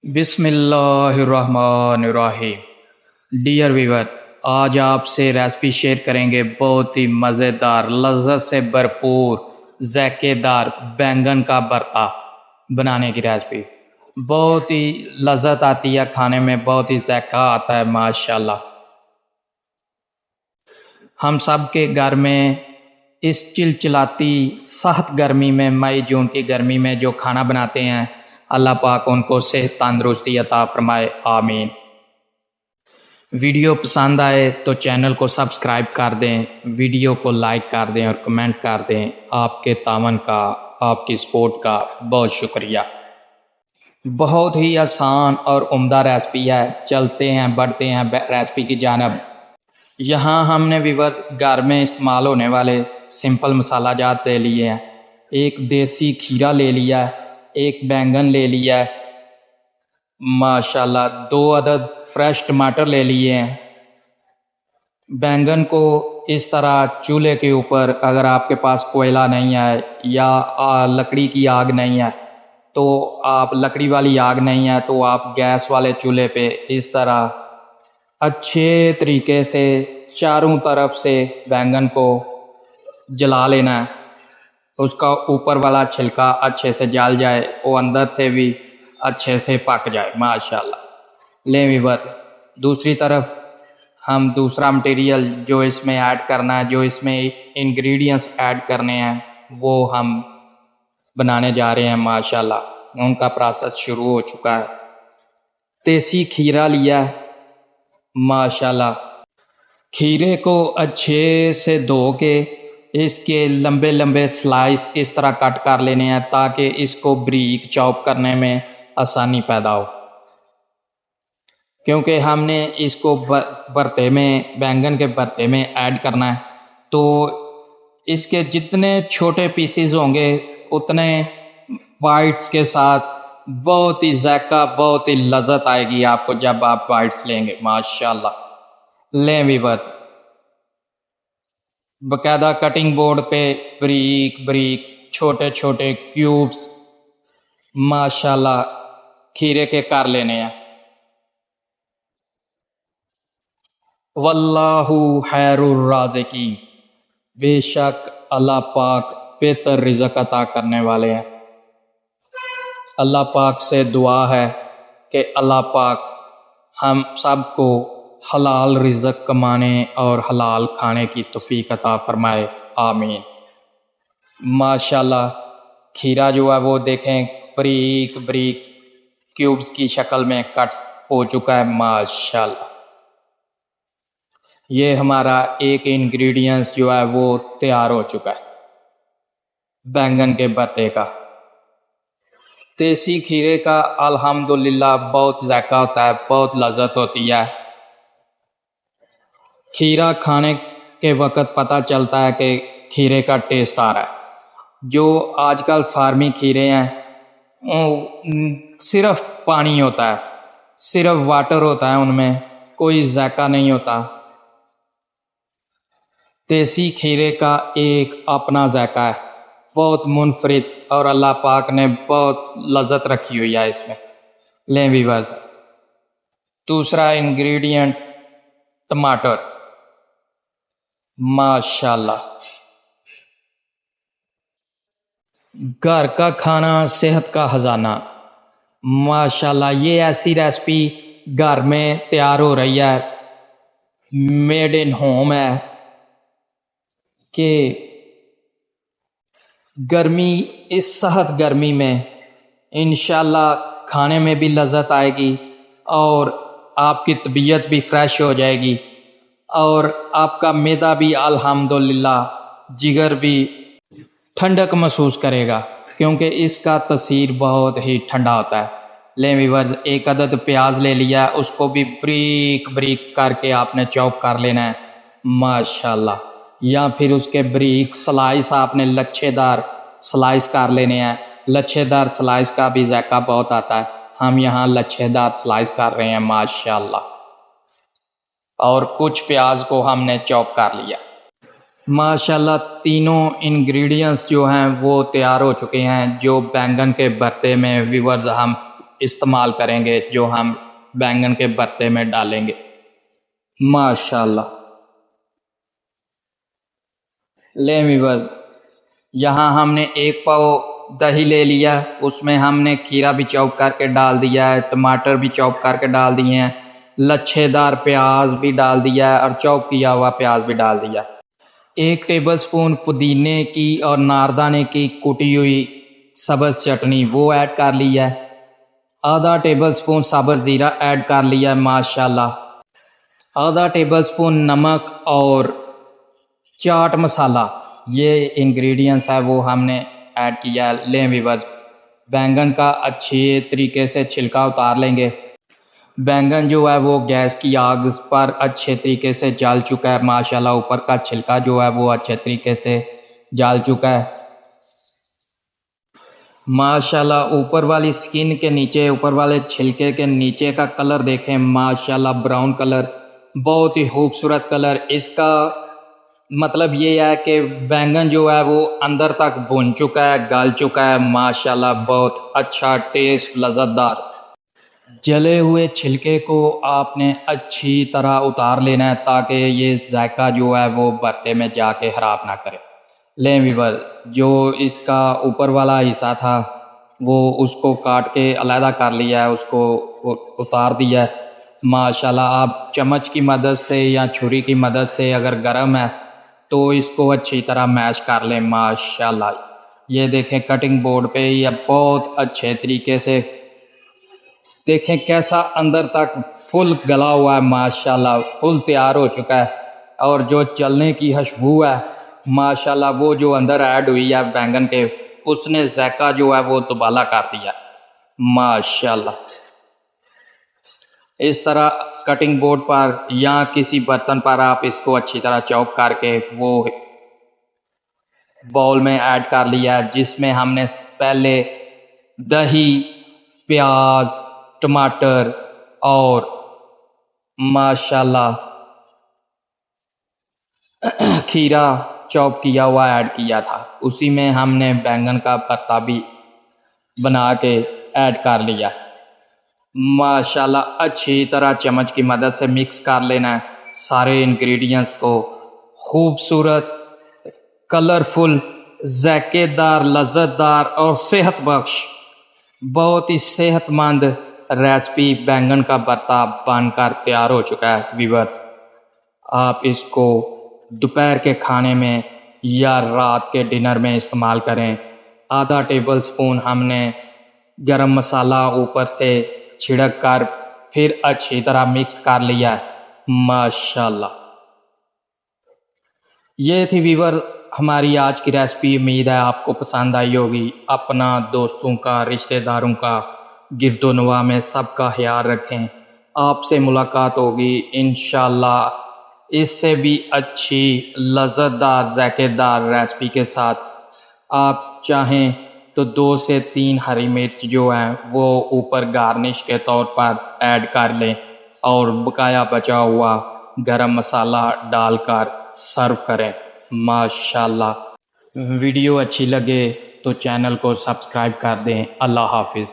बिस्मिल्लाहिर्रहमानिर्रहीम। Dear viewers, आज आपसे रेसिपी शेयर करेंगे बहुत ही मज़ेदार, लज़्ज़त से भरपूर, ज़ायकेदार बैंगन का भरता बनाने की रेसिपी। बहुत ही लज़्ज़त आती है खाने में, बहुत ही ज़ायका आता है माशाल्लाह। हम सब के घर में इस चिलचिलाती सख्त गर्मी में, मई जून की गर्मी में जो खाना बनाते हैं, अल्लाह पाक उनको सेहत तंदुरुस्ती अता फरमाए, आमीन। वीडियो पसंद आए तो चैनल को सब्सक्राइब कर दें, वीडियो को लाइक कर दें और कमेंट कर दें। आपके तावन का, आपकी सपोर्ट का बहुत शुक्रिया। बहुत ही आसान और उम्दा रेसिपी है। चलते हैं, बढ़ते हैं रेसिपी की जानब। यहाँ हमने व्यूअर्स घर में इस्तेमाल होने वाले सिंपल मसाला जात ले लिए हैं। एक देसी खीरा ले लिया है, एक बैंगन ले लिया है माशाल्लाह, 2 अदद फ्रेश टमाटर ले लिए हैं। बैंगन को इस तरह चूल्हे के ऊपर, अगर आपके पास कोयला नहीं है या लकड़ी की आग नहीं है तो आप, लकड़ी वाली आग नहीं है तो आप गैस वाले चूल्हे पे इस तरह अच्छे तरीके से चारों तरफ से बैंगन को जला लेना है। उसका ऊपर वाला छिलका अच्छे से जल जाए, वो अंदर से भी अच्छे से पक जाए माशाल्लाह। लें व्यूअर्स, दूसरी तरफ हम दूसरा मटेरियल जो इसमें ऐड करना है, जो इसमें इंग्रेडिएंट्स ऐड करने हैं, वो हम बनाने जा रहे हैं माशाल्लाह। उनका प्रोसेस शुरू हो चुका है। देसी खीरा लिया है माशाल्लाह। खीरे को अच्छे से धो के इसके लंबे लंबे स्लाइस इस तरह कट कर लेने हैं ताकि इसको बारीक चॉप करने में आसानी पैदा हो। क्योंकि हमने इसको भरते में, बैंगन के भरते में ऐड करना है, तो इसके जितने छोटे पीसेस होंगे उतने वाइट्स के साथ बहुत ही ज़ायका, बहुत ही लज़्ज़त आएगी आपको जब आप वाइट्स लेंगे माशाल्लाह। लें व्यूअर्स, बाकायदा कटिंग बोर्ड पे बारीक बारीक छोटे छोटे क्यूब्स माशाल्लाह खीरे के कर लेने हैं। वल्लाहु खैरुर राज़िकीन, बेशक अल्लाह पाक बेहतर रिज़्क़ अता करने वाले हैं। अल्लाह पाक से दुआ है कि अल्लाह पाक हम सबको हलाल रिज़्क़ कमाने और हलाल खाने की तौफ़ीक अता फ़रमाए, आमीन। माशाल्लाह खीरा जो है वो देखें बारीक बारीक क्यूब्स की शक्ल में कट हो चुका है माशाल्लाह। ये हमारा एक इंग्रेडिएंट्स जो है वो तैयार हो चुका है बैंगन के भरते का। देसी खीरे का अल्हम्दुलिल्लाह बहुत ज़ायका होता है, बहुत लज़्ज़त होती है। खीरा खाने के वक़्त पता चलता है कि खीरे का टेस्ट आ रहा है। जो आजकल फार्मी खीरे हैं सिर्फ़ पानी होता है, सिर्फ़ वाटर होता है, उनमें कोई ज़ायका नहीं होता। देसी खीरे का एक अपना ज़ायका है, बहुत मुनफरिद, और अल्लाह पाक ने बहुत लज़्ज़त रखी हुई है इसमें। लें व्यूअर्स, दूसरा इंग्रेडिएंट टमाटर माशाल्लाह। घर का खाना सेहत का ख़जाना माशाल्लाह। ये ऐसी रेसिपी घर में तैयार हो रही है, मेड इन होम है, कि गर्मी, इस सख्त गर्मी में इंशाल्लाह खाने में भी लज़्ज़त आएगी और आपकी तबीयत भी फ्रेश हो जाएगी और आपका मैदा भी अल्हम्दुलिल्लाह, जिगर भी ठंडक महसूस करेगा, क्योंकि इसका तसीर बहुत ही ठंडा होता है। लें व्यूअर्स, एक अदद प्याज ले लिया, उसको भी बारीक बारीक करके आपने चॉप कर लेना है माशाल्लाह, या फिर उसके बारीक स्लाइस आपने लच्छेदार स्लाइस कर लेने हैं। लच्छेदार स्लाइस का भी ज़ायका बहुत आता है। हम यहाँ लच्छेदार स्लाइस कर रहे हैं माशाल्लाह। और कुछ प्याज को हमने चॉप कर लिया माशाल्लाह। तीनों इंग्रेडिएंट्स जो हैं वो तैयार हो चुके हैं जो बैंगन के भरते में व्यूअर्स हम इस्तेमाल करेंगे जो हम बैंगन के भरते में डालेंगे। माशाल्लाह। ले वीवर, यहाँ हमने 1 पाव दही ले लिया, उसमें हमने खीरा भी चॉप करके डाल दिया है, टमाटर भी चॉप करके डाल दिए हैं, लच्छेदार प्याज भी डाल दिया है और चॉप किया हुआ प्याज भी डाल दिया। 1 टेबलस्पून पुदीने की और नारदाने की कुटी हुई सब्ज़ चटनी वो ऐड कर लिया है। आधा टेबलस्पून साबुत ज़ीरा ऐड कर लिया है माशाल्लाह। आधा टेबलस्पून नमक और चाट मसाला, ये इंग्रेडिएंट्स है वो हमने ऐड किया है। लें व्यूअर्स, बैंगन का अच्छे तरीके से छिलका उतार लेंगे। बैंगन जो है वो गैस की आग पर अच्छे तरीके से जल चुका है माशाल्लाह। ऊपर का छिलका जो है वो अच्छे तरीके से जल चुका है माशाल्लाह। ऊपर वाली स्किन के नीचे, ऊपर वाले छिलके के नीचे का कलर देखें माशाल्लाह, ब्राउन कलर, बहुत ही खूबसूरत कलर। इसका मतलब ये है कि बैंगन जो है वो अंदर तक भुन चुका है, गल चुका है माशाल्लाह। बहुत अच्छा टेस्ट, लज़्ज़तदार। जले हुए छिलके को आपने अच्छी तरह उतार लेना है ताकि ये जायका जो है वो भरते में जाके ख़राब ना करे। लें व्यूअर, जो इसका ऊपर वाला हिस्सा था वो उसको काट के अलहदा कर लिया है, उसको उतार दिया है माशाल्लाह। आप चम्मच की मदद से या छुरी की मदद से अगर गर्म है तो इसको अच्छी तरह मैश कर लें माशाल्लाह। ये देखें कटिंग बोर्ड पे ये बहुत अच्छे तरीके से देखें कैसा अंदर तक फुल गला हुआ है माशाल्लाह, फुल तैयार हो चुका है। और जो चलने की खुशबू है माशाल्लाह, वो जो अंदर ऐड हुई है बैंगन के, उसने जायका जो है वो दुबाला कर दिया माशाल्लाह। इस तरह कटिंग बोर्ड पर या किसी बर्तन पर आप इसको अच्छी तरह चॉप करके वो बाउल में ऐड कर लिया, जिसमें हमने पहले दही, प्याज, टमाटर और माशाल्लाह खीरा चॉप किया हुआ ऐड किया था। उसी में हमने बैंगन का भरता भी बना के ऐड कर लिया माशाल्लाह। अच्छी तरह चम्मच की मदद से मिक्स कर लेना है सारे इंग्रेडिएंट्स को। खूबसूरत, कलरफुल, जायकेदार, लज़्ज़तदार और सेहत बख्श, बहुत ही सेहतमंद रेसिपी बैंगन का भरता बनकर तैयार हो चुका है व्यूअर्स। आप इसको दोपहर के खाने में या रात के डिनर में इस्तेमाल करें। आधा टेबलस्पून हमने गरम मसाला ऊपर से छिड़क कर फिर अच्छी तरह मिक्स कर लिया है माशाल्लाह। ये थी व्यूअर हमारी आज की रेसिपी। उम्मीद है आपको पसंद आई होगी। अपना, दोस्तों का, रिश्तेदारों का, गिरदोनवा में सबका ख्याल रखें। आपसे मुलाकात होगी इंशाल्लाह इससे भी अच्छी, लज़्ज़तदार, जायकेदार रेसिपी के साथ। आप चाहें तो 2 से 3 हरी मिर्च जो हैं वो ऊपर गार्निश के तौर पर ऐड कर लें और बकाया बचा हुआ गरम मसाला डालकर सर्व करें माशाल्लाह। वीडियो अच्छी लगे तो चैनल को सब्सक्राइब कर दें। अल्लाह हाफिज़।